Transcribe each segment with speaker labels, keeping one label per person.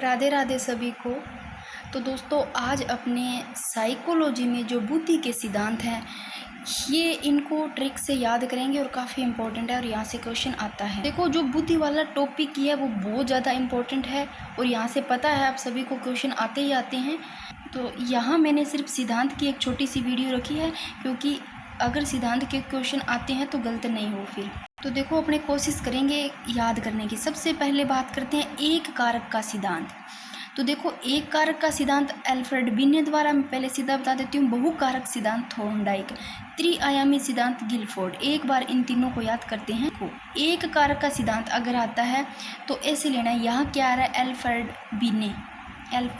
Speaker 1: राधे राधे सभी को। तो दोस्तों, आज अपने साइकोलॉजी में जो बुद्धि के सिद्धांत हैं, ये इनको ट्रिक से याद करेंगे और काफ़ी इम्पोर्टेंट है और यहाँ से क्वेश्चन आता है। देखो, जो बुद्धि वाला टॉपिक है वो बहुत ज़्यादा इम्पोर्टेंट है और यहाँ से पता है आप सभी को क्वेश्चन आते ही आते हैं। तो यहाँ मैंने सिर्फ सिद्धांत की एक छोटी सी वीडियो रखी है, क्योंकि अगर सिद्धांत के क्वेश्चन आते हैं तो गलत नहीं हो फिर। तो देखो, अपने कोशिश करेंगे याद करने की। सबसे पहले बात करते हैं एक कारक का सिद्धांत। तो देखो, एक कारक का सिद्धांत अल्फ्रेड बिने द्वारा, मैं पहले सीधा बता देती हूँ, बहुकारक सिद्धांत थॉर्नडाइक, त्रिआयामी सिद्धांत गिलफोर्ड। एक बार इन तीनों को याद करते हैं। एक कारक का सिद्धांत अगर आता है तो ऐसे लेना है। यहाँ क्या आ रहा है? अल्फ्रेड बिने,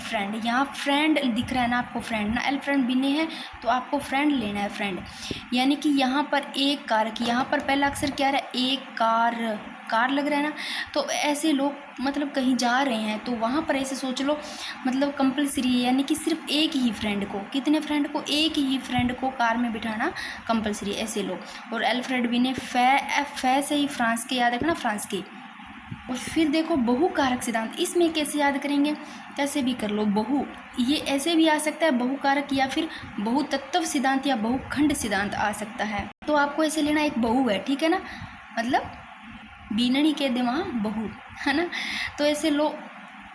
Speaker 1: फ्रेंड, यहाँ फ्रेंड दिख रहा है ना आपको, फ्रेंड ना, अल्फ्रेड बिने है तो आपको फ्रेंड लेना है, फ्रेंड। यानी कि यहाँ पर एक कारक, यहाँ पर पहला अक्षर क्या रहा है? एक कार लग रहा है ना। तो ऐसे लोग मतलब कहीं जा रहे हैं तो वहाँ पर ऐसे सोच लो, मतलब कंपलसरी है, यानी कि सिर्फ एक ही फ्रेंड को, कितने फ्रेंड को? एक ही फ्रेंड को कार में बिठाना कंपलसरी, ऐसे लोग। और अल्फ्रेड बिने फै से ही फ्रांस के, याद रखना, फ्रांस के। और फिर देखो, बहुकारक सिद्धांत, इसमें कैसे याद करेंगे? कैसे भी कर लो, बहु, ये ऐसे भी आ सकता है बहुकारक, या फिर बहुतत्व सिद्धांत या बहुखंड सिद्धांत आ सकता है। तो आपको ऐसे लेना, एक बहु है, ठीक है ना, मतलब बीननी के दे वहाँ बहु, है ना। तो ऐसे लो,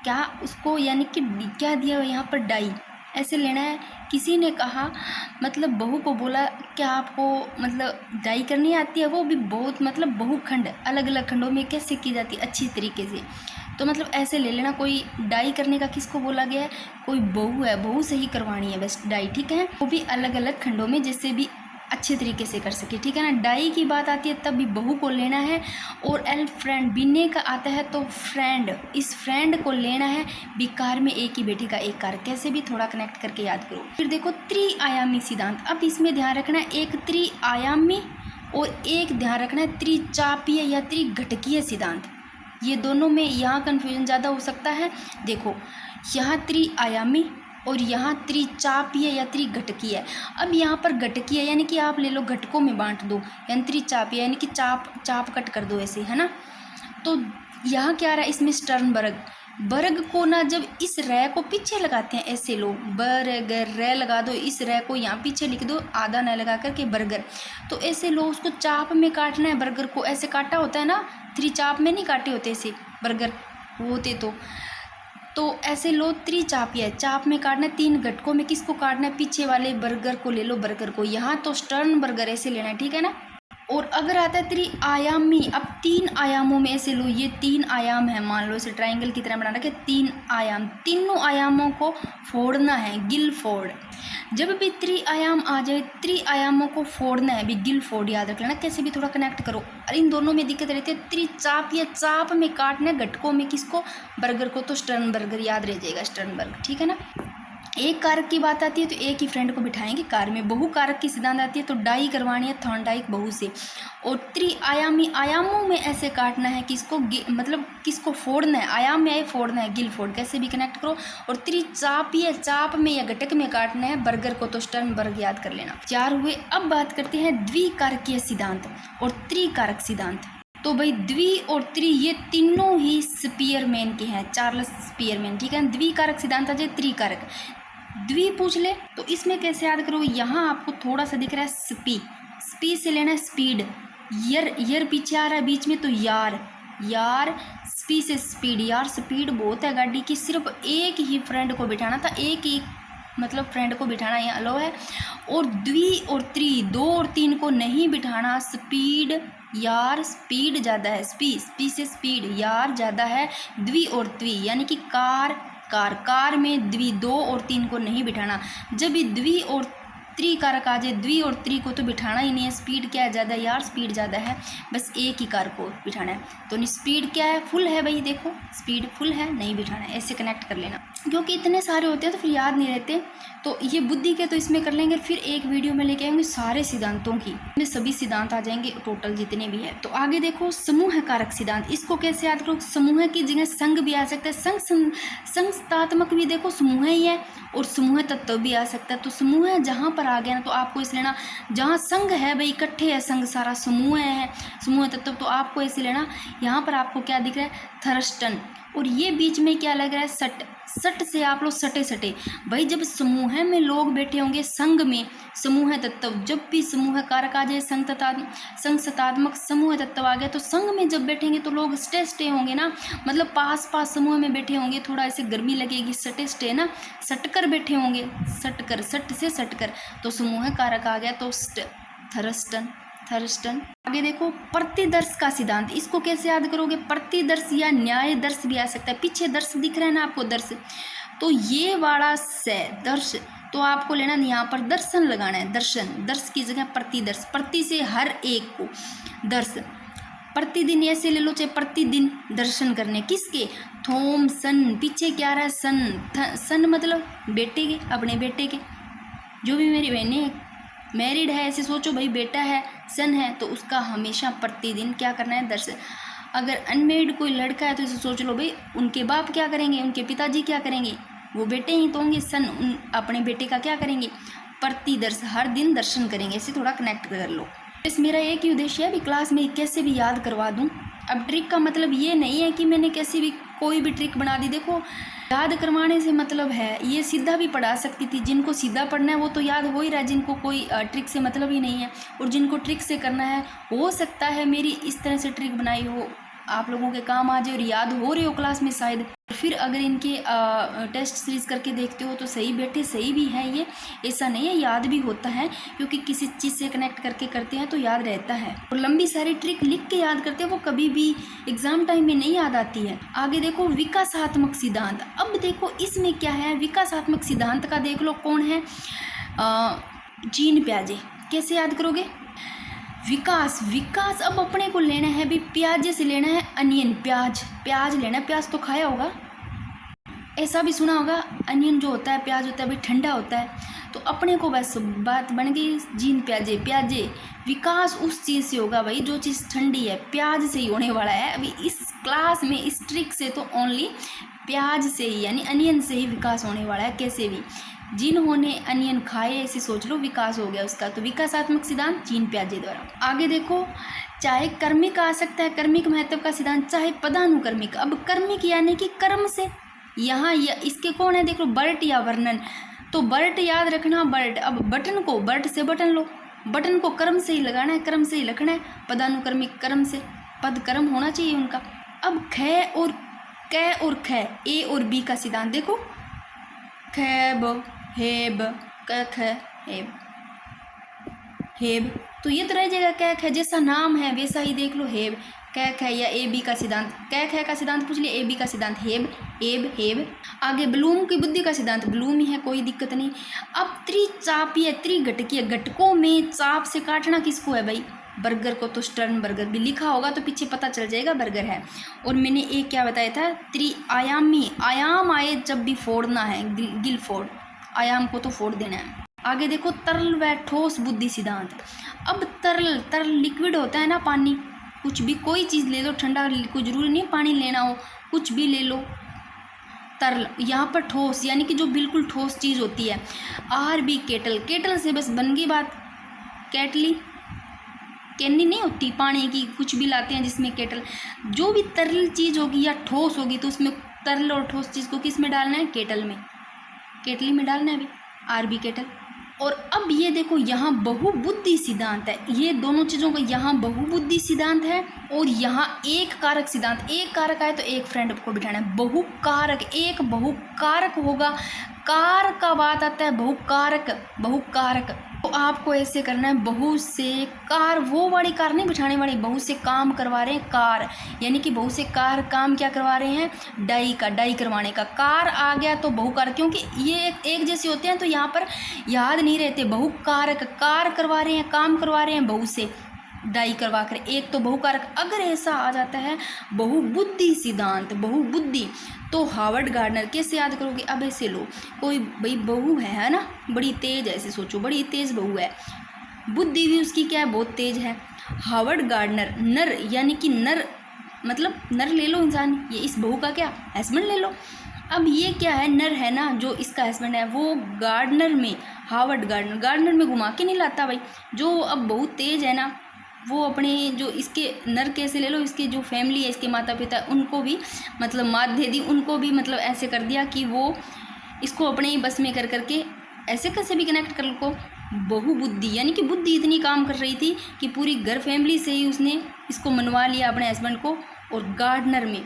Speaker 1: क्या उसको, यानी कि क्या दिया हुआ यहाँ पर? डाई, ऐसे लेना है। किसी ने कहा, मतलब बहू को बोला, क्या आपको मतलब डाई करनी आती है? वो भी बहुत, मतलब बहुखंड, अलग अलग खंडों में कैसे की जाती है अच्छी तरीके से। तो मतलब ऐसे ले लेना, कोई डाई करने का किसको बोला गया है? कोई बहू है, बहू से ही करवानी है बस डाई, ठीक है। वो भी अलग अलग खंडों में, जिससे भी अच्छे तरीके से कर सके, ठीक है ना। डाई की बात आती है तब भी बहू को लेना है। और फ्रेंड बिने का आता है तो फ्रेंड, इस फ्रेंड को लेना है। विकार में एक ही बेटी का एक कार, कैसे भी थोड़ा कनेक्ट करके याद करो। फिर देखो, त्रिआयामी सिद्धांत। अब इसमें ध्यान रखना है, एक त्रिआयामी और एक ध्यान रखना है त्रिचापीय या त्रिघटकीय सिद्धांत। ये दोनों में यहाँ कन्फ्यूजन ज़्यादा हो सकता है। देखो, यहाँ त्रिआयामी और यहाँ त्रिचापीय या त्रिघटकीय। अब यहाँ पर घटकीय यानी कि आप ले लो, घटकों में बांट दो, यानी त्रिचापीय यानी कि चाप कट कर दो ऐसे, है ना। तो यहाँ क्या आ रहा है? इसमें बर्ग को ना, जब इस रै को पीछे लगाते हैं, ऐसे लो, बर्गर, रै लगा दो, इस रै को यहाँ पीछे लिख दो, आधा न लगा करके बर्गर। तो ऐसे लो, उसको चाप में काटना है, बर्गर को ऐसे काटा होता है ना, त्रिचाप में नहीं काटे होते ऐसे बर्गर होते। तो ऐसे लो, त्रिचापीय, चाप में काटना है, तीन घटकों में किसको काटना है? पीछे वाले बर्गर को ले लो, बर्गर को। यहाँ तो स्टर्न बर्गर ऐसे लेना है, ठीक है ना। और अगर आता है त्रिआयामी, अब तीन आयामों में ऐसे लो, ये तीन आयाम है, मान लो इसे ट्रायंगल की तरह बना रखे, तीन आयाम, तीनों आयामों को फोड़ना है, गिलफोर्ड। जब भी त्रिआयाम आ जाए, त्रिआयामों को फोड़ना है भी, गिलफोर्ड याद रख लेना, कैसे भी थोड़ा कनेक्ट करो। और इन दोनों में दिक्कत रहती है, त्रिचाप या चाप में काटना है घटकों में किसको? बर्गर को। तो स्टर्न बर्गर याद रह जाएगा, स्टर्न बर्गर, ठीक है ना। एक कारक की बात आती है तो एक ही फ्रेंड को बिठाएंगे कार में। बहु कारक की सिद्धांत आती है तो डाई करवानी है थॉर्नडाइक बहू से। और त्रिआयामी, आयामों में ऐसे काटना है किसको? मतलब किसको फोड़ना है? आयाम में आए फोड़ना है, गिलफोर्ड, कैसे भी कनेक्ट करो। और त्रिचापीय, चाप में या घटक में काटना है बर्गर को, तो स्टर्नबर्ग याद कर लेना। 4 हुए। अब बात करते हैं द्विकारकीय सिद्धांत और त्रिकारक सिद्धांत। तो भाई, द्वि और त्रि ये तीनों ही स्पीयरमैन के हैं, चार्ल्स स्पीयरमैन, ठीक है। द्विकारक सिद्धांत आ जाए, त्रिकारक। द्वि पूछ ले तो इसमें कैसे याद करो? यहाँ आपको थोड़ा सा दिख रहा है स्पी से लेना है स्पीड, यर पीछे आ रहा है बीच में, तो यार स्पी से स्पीड, यार स्पीड बहुत है गाड़ी की। सिर्फ एक ही फ्रेंड को बिठाना था, एक ही मतलब फ्रेंड को बिठाना यहाँ अलो है। और द्वि और त्रि, 2 और 3 को नहीं बिठाना। स्पीड, यार स्पीड ज़्यादा है, स्पी से स्पीड, यार ज़्यादा है। द्वि और त्रि यानी कि कार में द्वि, 2 और 3 को नहीं बिठाना। जब भी द्वि और त्रिकारक आ जाए, द्वि और त्रि को तो बिठाना ही नहीं है। स्पीड क्या है? ज़्यादा है, यार स्पीड ज़्यादा है, बस एक ही कार को बिठाना है। तो स्पीड क्या है? फुल है भाई, देखो स्पीड फुल है, नहीं बिठाना है, ऐसे कनेक्ट कर लेना। क्योंकि इतने सारे होते हैं तो फिर याद नहीं रहते। तो ये बुद्धि के तो इसमें कर लेंगे, फिर एक वीडियो में लेके आएंगे सारे सिद्धांतों की, इसमें सभी सिद्धांत आ जाएंगे टोटल जितने भी है। तो आगे देखो, समूह कारक सिद्धांत, इसको कैसे याद करो? समूह की जगह संघ भी आ सकता है, संस्थात्मक भी देखो समूह ही है, और समूह तत्व भी आ सकता है। तो समूह जहाँ पर आ गया ना, तो आपको इस लेना, जहाँ संघ है भाई, इकट्ठे है संघ, सारा समूह है, समूह तत्व, तो आपको ऐसे लेना। यहाँ पर आपको क्या दिख रहा है? थर्स्टन, और ये बीच में क्या लग रहा है, सट। सट से आप लोग सटे सटे। भाई जब समूह में लोग बैठे होंगे, संघ में, समूह तत्व, जब भी समूह कारक आ जाए, संघ सतात्मक समूह तत्व आ गया, तो संघ में जब बैठेंगे तो लोग स्टे स्टे होंगे ना, मतलब पास पास समूह में बैठे होंगे, थोड़ा ऐसे गर्मी लगेगी, सटे स्टे ना, सटकर बैठे होंगे, सटकर, सट से सटकर, तो समूह कारक आ गया, तो थरस्टन, थरस्टन। आगे देखो प्रतिदर्श का सिद्धांत, इसको कैसे याद करोगे, प्रतिदर्श या न्याय दर्श भी आ सकता है। पीछे दर्श दिख रहा है ना आपको, दर्श, तो ये वाला से दर्श, तो आपको लेना यहाँ पर दर्शन लगाना है, दर्शन, दर्श की जगह प्रतिदर्श, प्रति से हर एक को, दर्श, प्रतिदिन ऐसे ले लो, चाहे प्रतिदिन दर्शन करने, किसके, थोम सन, पीछे क्या रहा है, सन, सन मतलब बेटे के, अपने बेटे के, जो भी मेरी बहनें मैरिड है, ऐसे सोचो भाई, बेटा है, सन है, तो उसका हमेशा प्रतिदिन क्या करना है, दर्शन। अगर अनमेरिड कोई लड़का है तो इसे सोच लो भाई, उनके बाप क्या करेंगे, उनके पिताजी क्या करेंगे, वो बेटे ही तो होंगे, सन अपने बेटे का क्या करेंगे, प्रतिदर्श, हर दिन दर्शन करेंगे, ऐसे थोड़ा कनेक्ट कर लो। बस मेरा एक ही उद्देश्य है, अभी क्लास में कैसे भी याद करवा दूँ। अब ट्रिक का मतलब ये नहीं है कि मैंने कैसी भी कोई भी ट्रिक बना दी, देखो याद करवाने से मतलब है, ये सीधा भी पढ़ा सकती थी, जिनको सीधा पढ़ना है वो तो याद हो ही रहा है, जिनको कोई ट्रिक से मतलब ही नहीं है, और जिनको ट्रिक से करना है, हो सकता है मेरी इस तरह से ट्रिक बनाई हो, आप लोगों के काम आ जाए और याद हो रहे हो क्लास में शायद। फिर अगर इनके टेस्ट सीरीज करके देखते हो तो सही बैठे, सही भी है ये, ऐसा नहीं है, याद भी होता है, क्योंकि किसी चीज़ से कनेक्ट करके करते हैं तो याद रहता है। और लंबी सारी ट्रिक लिख के याद करते हैं, वो कभी भी एग्जाम टाइम में नहीं याद आती है। आगे देखो विकासात्मक सिद्धांत, अब देखो इसमें क्या है, विकासात्मक सिद्धांत का देख लो कौन है, जीन प्याजे। कैसे याद करोगे, विकास, विकास अब अपने को लेना है भी, प्याजे से लेना है अनियन, प्याज, प्याज लेना है, प्याज तो खाया होगा, ऐसा भी सुना होगा, अनियन जो होता है, प्याज होता है भाई, ठंडा होता है, तो अपने को बस बात बन गई, जीन प्याजे, प्याजे, विकास उस चीज़ से होगा भाई जो चीज़ ठंडी है, प्याज से ही होने वाला है। अभी इस क्लास में इस ट्रिक से तो ओनली प्याज से ही, यानी अनियन से ही विकास होने वाला है, कैसे भी, जिन्होंने अनियन खाए ऐसे सोच लो, विकास हो गया उसका, तो विकासात्मक सिद्धांत जीन प्याजे द्वारा। आगे देखो, चाहे कर्मिक आ सकता है, कर्मिक महत्व का सिद्धांत, चाहे पदानुकर्मिक। अब कर्मिक यानी कि कर्म से, यहाँ इसके कौन है, देख लो, बर्ट या वर्णन, तो बर्ट याद रखना, बर्ट, अब बटन को, बर्ट से बटन लो, बटन को कर्म से ही लगाना है, कर्म से ही लिखना है, पदानुकर्मिक कर्म से, पद कर्म होना चाहिए उनका। अब ख और कै और ख, ए और बी का सिद्धांत देखो, खैब, हेब, क ख, हेब, हेब, तो ये तो रह जाएगा कै ख, जैसा नाम है वैसा ही देख लो, हेब, कै ख, या ए बी का सिद्धांत, कै ख का सिद्धांत पूछ लिया, ए बी का सिद्धांत हेब, एब, हेब। आगे ब्लूम की बुद्धि का सिद्धांत, ब्लूम ही है, कोई दिक्कत नहीं। अब त्रिचापीय, त्रिघटकीय, घटकों में चाप से काटना किसको है भाई, बर्गर को, तो स्टर्न बर्गर भी लिखा होगा तो पीछे पता चल जाएगा बर्गर है। और मैंने एक क्या बताया था, त्रिआयामी, आयाम आए जब भी फोड़ना है, गिल फोड़, आयाम को तो फोड़ देना है। आगे देखो तरल व ठोस बुद्धि सिद्धांत, अब तरल, तरल लिक्विड होता है ना, पानी, कुछ भी कोई चीज़ ले लो, ठंडा कोई जरूरी नहीं पानी लेना हो, कुछ भी ले लो, तरल। यहाँ पर ठोस यानी कि जो बिल्कुल ठोस चीज़ होती है, आर बी केटल, केटल से बस बन गई बात, केटली, कैनी नहीं होती पानी की, कुछ भी लाते हैं जिसमें केटल, जो भी तरल चीज़ होगी या ठोस होगी तो उसमें तरल और ठोस चीज़ को किस में डालना है, केटल में, केटली में डालना है अभी, आर बी केटल। और अब ये देखो यहाँ बहुबुद्धि सिद्धांत है, ये दोनों चीज़ों का यहाँ बहुबुद्धि सिद्धांत है, और यहाँ एक कारक सिद्धांत, एक कारक आए तो एक फ्रेंड को बिठाना है, बहुकारक, एक बहुकारक होगा, कार का बात आता है, बहुकारक, बहुकारक, तो आपको ऐसे करना है, बहु से कार, वो वाली कार नहीं बिठाने वाली, बहु से काम करवा रहे हैं, कार यानी कि बहु से कार काम क्या करवा रहे हैं, डाई का, डाई करवाने का, कार आ गया तो बहुकार, क्योंकि ये एक जैसे होते हैं तो यहाँ पर याद नहीं रहते, बहुकारक, कार करवा रहे हैं, काम करवा रहे हैं, बहु से डाई करवा कर, एक तो बहुकारक। अगर ऐसा आ जाता है बहुबुद्धि सिद्धांत, बहुबुद्धि, तो हार्वर्ड गार्डनर, कैसे याद करोगे, अब ऐसे लो, कोई भाई बहू है ना, बड़ी तेज, ऐसे सोचो बड़ी तेज बहू है, बुद्धि भी उसकी क्या है, बहुत तेज है। हार्वर्ड गार्डनर, नर यानी कि नर मतलब नर ले लो इंसान, ये इस बहू का क्या हस्बैंड ले लो। अब ये क्या है, नर है ना, जो इसका हस्बैंड है वो गार्डनर में, हार्वर्ड गार्डनर, गार्डनर में घुमा के नहीं लाता भाई, जो अब बहुत तेज है ना, वो अपने जो इसके नर कैसे ले लो, इसके जो फैमिली है, इसके माता पिता, उनको भी मतलब मात दे दी, उनको भी मतलब ऐसे कर दिया कि वो इसको अपने ही बस में कर करके ऐसे कैसे भी कनेक्ट कर को। बहुबुद्धि यानी कि बुद्धि इतनी काम कर रही थी कि पूरी घर फैमिली से ही उसने इसको मनवा लिया अपने हस्बैंड को, और गार्डनर में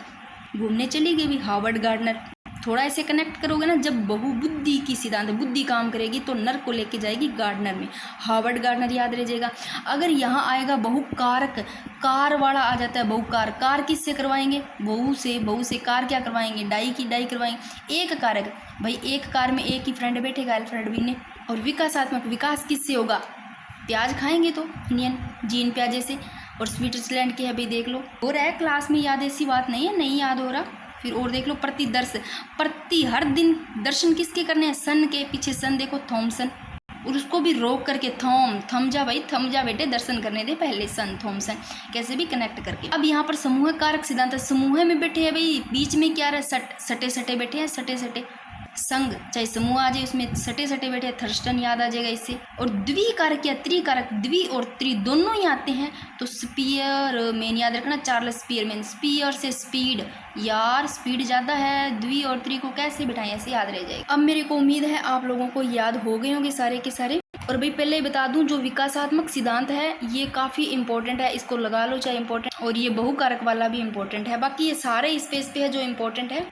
Speaker 1: घूमने चली गई भी, हार्वर्ड गार्डनर। थोड़ा ऐसे कनेक्ट करोगे ना, जब बहुबुद्धि की सिद्धांत बुद्धि काम करेगी तो नर को लेके जाएगी गार्डनर में, हार्वर्ड गार्डनर याद रह जाएगा। अगर यहाँ आएगा बहुकारक, कार वाला आ जाता है बहुकार, कार किससे करवाएंगे, बहू से, बहू से कार क्या करवाएंगे, डाई की डाई करवाएंगे। एक कारक भाई, एक कार में एक ही फ्रेंड बैठेगा, गर्लफ्रेंड भी ने। और विकासात्मक, विकास किससे होगा, प्याज खाएंगे तो इंडियन जीन प्याजे से, और स्विट्जरलैंड के अभी देख लो। और है क्लास में याद, ऐसी बात नहीं है नहीं याद हो रहा। फिर और देख लो, प्रतिदर्श, प्रति हर दिन दर्शन किसके करने हैं, सन के पीछे सन देखो, थॉमसन, और उसको भी रोक करके थम जा भाई, थम जा बेटे, दर्शन करने दे पहले, सन थॉमसन, कैसे भी कनेक्ट करके। अब यहाँ पर समूह कारक सिद्धांत, समूह में बैठे हैं भाई, बीच में क्या रहा, सटे सटे बैठे हैं, सटे सटे संघ, चाहे समूह आ जाए उसमें सटे सटे बैठे, थर्स्टन याद आ जाएगा इससे। और द्विकारक या त्रिकारक, द्वि और त्रि दोनों ही आते हैं, तो स्पीयर मैन याद रखना, चार्ल्स स्पीयरमैन, स्पीयर से स्पीड, यार स्पीड ज़्यादा है, द्वि और त्रि को कैसे बिठाएं, ऐसे याद रह जाएगा। अब मेरे को उम्मीद है आप लोगों को याद हो गए होंगे सारे के सारे। और भाई पहले ही बता दूं, जो विकासात्मक सिद्धांत है ये काफ़ी इंपॉर्टेंट है, इसको लगा लो चाहे इंपॉर्टेंट, और ये बहुकारक वाला भी इंपॉर्टेंट है, बाकी ये सारे स्पेस पे है जो इंपॉर्टेंट है।